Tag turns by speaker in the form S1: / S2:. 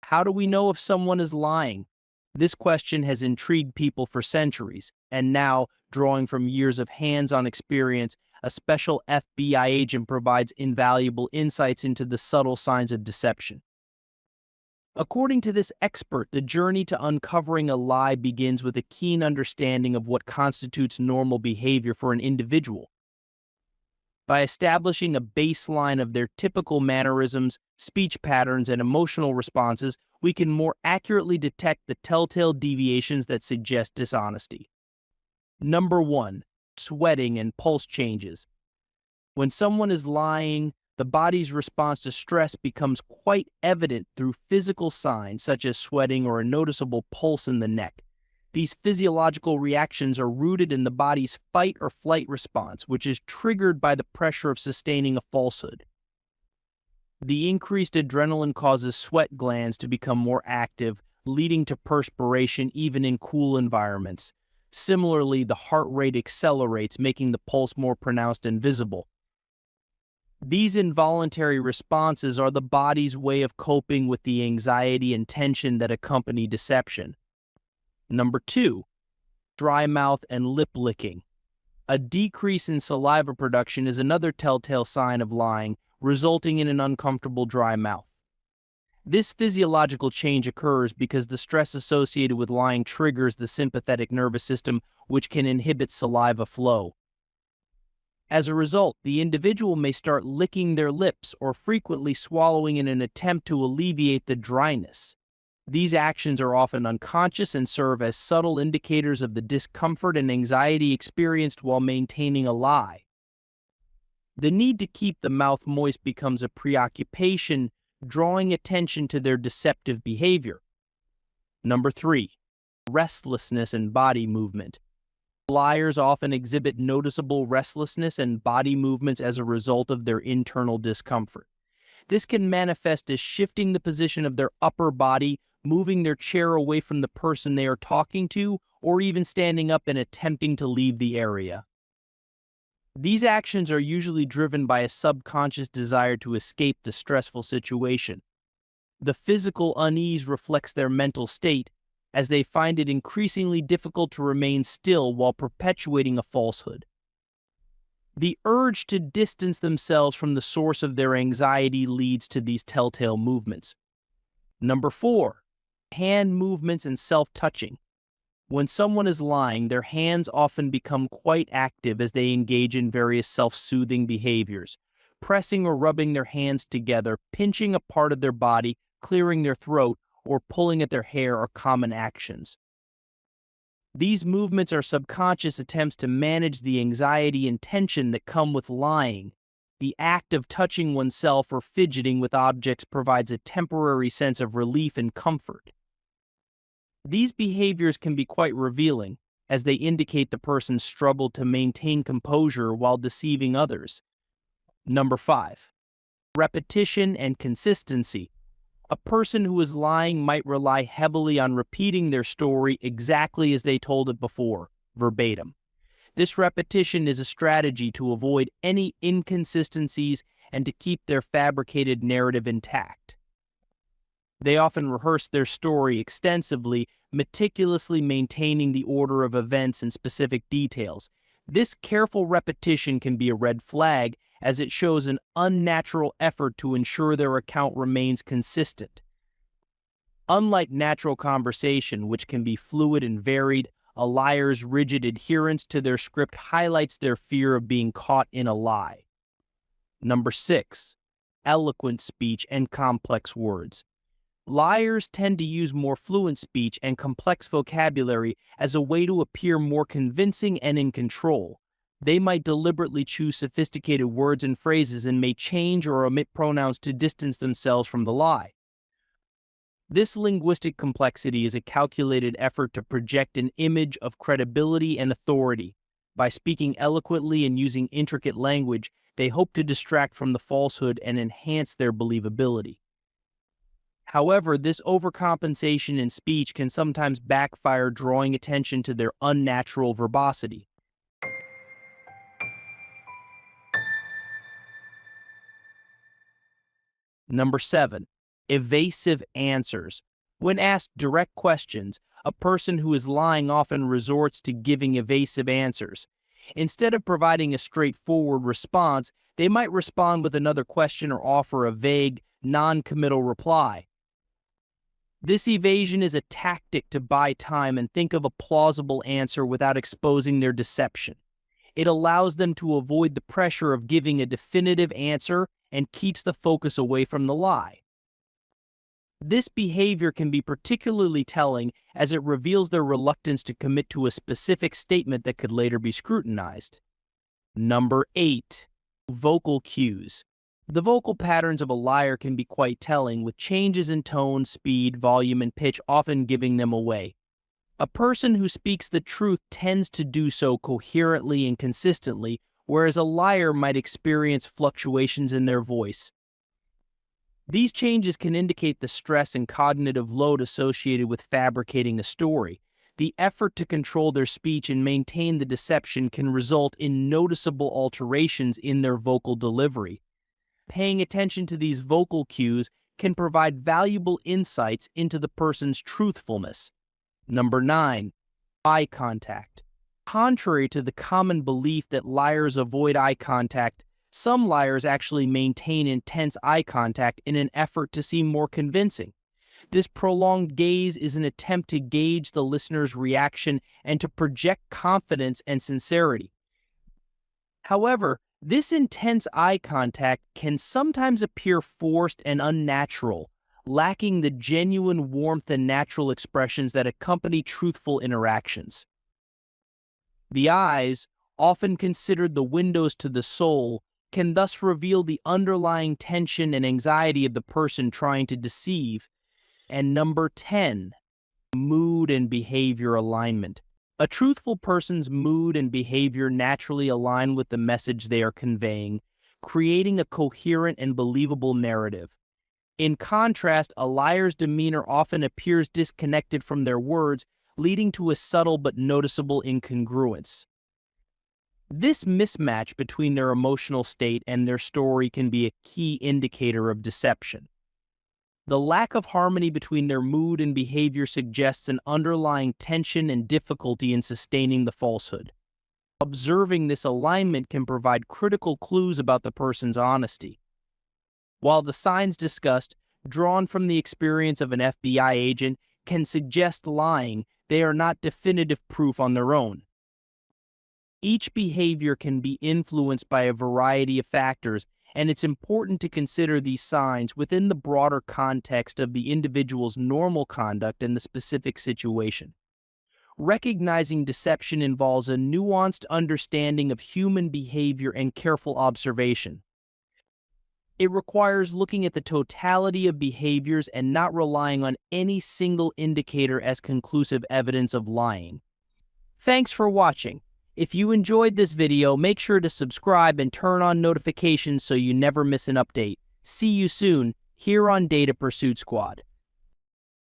S1: How do we know if someone is lying? This question has intrigued people for centuries, and now, drawing from years of hands-on experience, a special FBI agent provides invaluable insights into the subtle signs of deception. According to this expert, the journey to uncovering a lie begins with a keen understanding of what constitutes normal behavior for an individual. By establishing a baseline of their typical mannerisms, speech patterns, and emotional responses, we can more accurately detect the telltale deviations that suggest dishonesty. Number 1. Sweating and pulse changes. When someone is lying, the body's response to stress becomes quite evident through physical signs such as sweating or a noticeable pulse in the neck. These physiological reactions are rooted in the body's fight or flight response, which is triggered by the pressure of sustaining a falsehood. The increased adrenaline causes sweat glands to become more active, leading to perspiration even in cool environments. Similarly, the heart rate accelerates, making the pulse more pronounced and visible. These involuntary responses are the body's way of coping with the anxiety and tension that accompany deception. Number 2. Dry mouth and lip licking. A decrease in saliva production is another telltale sign of lying, resulting in an uncomfortable dry mouth. This physiological change occurs because the stress associated with lying triggers the sympathetic nervous system, which can inhibit saliva flow. As a result, the individual may start licking their lips or frequently swallowing in an attempt to alleviate the dryness. These actions are often unconscious and serve as subtle indicators of the discomfort and anxiety experienced while maintaining a lie. The need to keep the mouth moist becomes a preoccupation, drawing attention to their deceptive behavior. Number 3. Restlessness and body movement. Liars often exhibit noticeable restlessness and body movements as a result of their internal discomfort. This can manifest as shifting the position of their upper body, moving their chair away from the person they are talking to, or even standing up and attempting to leave the area. These actions are usually driven by a subconscious desire to escape the stressful situation. The physical unease reflects their mental state, as they find it increasingly difficult to remain still while perpetuating a falsehood. The urge to distance themselves from the source of their anxiety leads to these telltale movements. Number 4. Hand movements and self-touching. When someone is lying, their hands often become quite active as they engage in various self-soothing behaviors. Pressing or rubbing their hands together, pinching a part of their body, clearing their throat, or pulling at their hair are common actions. These movements are subconscious attempts to manage the anxiety and tension that come with lying. The act of touching oneself or fidgeting with objects provides a temporary sense of relief and comfort. These behaviors can be quite revealing, as they indicate the person's struggle to maintain composure while deceiving others. Number 5. Repetition and consistency. A person who is lying might rely heavily on repeating their story exactly as they told it before, verbatim. This repetition is a strategy to avoid any inconsistencies and to keep their fabricated narrative intact. They often rehearse their story extensively, meticulously maintaining the order of events and specific details. This careful repetition can be a red flag, as it shows an unnatural effort to ensure their account remains consistent. Unlike natural conversation, which can be fluid and varied, a liar's rigid adherence to their script highlights their fear of being caught in a lie. Number 6. Eloquent speech and complex words. Liars tend to use more fluent speech and complex vocabulary as a way to appear more convincing and in control. They might deliberately choose sophisticated words and phrases and may change or omit pronouns to distance themselves from the lie. This linguistic complexity is a calculated effort to project an image of credibility and authority. By speaking eloquently and using intricate language, they hope to distract from the falsehood and enhance their believability. However, this overcompensation in speech can sometimes backfire, drawing attention to their unnatural verbosity. Number 7. Evasive answers. When asked direct questions, a person who is lying often resorts to giving evasive answers. Instead of providing a straightforward response, they might respond with another question or offer a vague, non-committal reply. This evasion is a tactic to buy time and think of a plausible answer without exposing their deception. It allows them to avoid the pressure of giving a definitive answer and keeps the focus away from the lie. This behavior can be particularly telling as it reveals their reluctance to commit to a specific statement that could later be scrutinized. Number 8. Vocal cues. The vocal patterns of a liar can be quite telling, with changes in tone, speed, volume, and pitch often giving them away. A person who speaks the truth tends to do so coherently and consistently, whereas a liar might experience fluctuations in their voice. These changes can indicate the stress and cognitive load associated with fabricating a story. The effort to control their speech and maintain the deception can result in noticeable alterations in their vocal delivery. Paying attention to these vocal cues can provide valuable insights into the person's truthfulness. Number 9. Eye contact. Contrary to the common belief that liars avoid eye contact, some liars actually maintain intense eye contact in an effort to seem more convincing. This prolonged gaze is an attempt to gauge the listener's reaction and to project confidence and sincerity. However, this intense eye contact can sometimes appear forced and unnatural, lacking the genuine warmth and natural expressions that accompany truthful interactions. The eyes, often considered the windows to the soul, can thus reveal the underlying tension and anxiety of the person trying to deceive. And number 10, mood and behavior alignment. A truthful person's mood and behavior naturally align with the message they are conveying, creating a coherent and believable narrative. In contrast, a liar's demeanor often appears disconnected from their words, leading to a subtle but noticeable incongruence. This mismatch between their emotional state and their story can be a key indicator of deception. The lack of harmony between their mood and behavior suggests an underlying tension and difficulty in sustaining the falsehood. Observing this alignment can provide critical clues about the person's honesty. While the signs discussed, drawn from the experience of an FBI agent, can suggest lying, they are not definitive proof on their own. Each behavior can be influenced by a variety of factors, and it's important to consider these signs within the broader context of the individual's normal conduct and the specific situation. Recognizing deception involves a nuanced understanding of human behavior and careful observation. It requires looking at the totality of behaviors and not relying on any single indicator as conclusive evidence of lying. Thanks for watching. If you enjoyed this video, make sure to subscribe and turn on notifications so you never miss an update. See you soon, here on Data Pursuit Squad.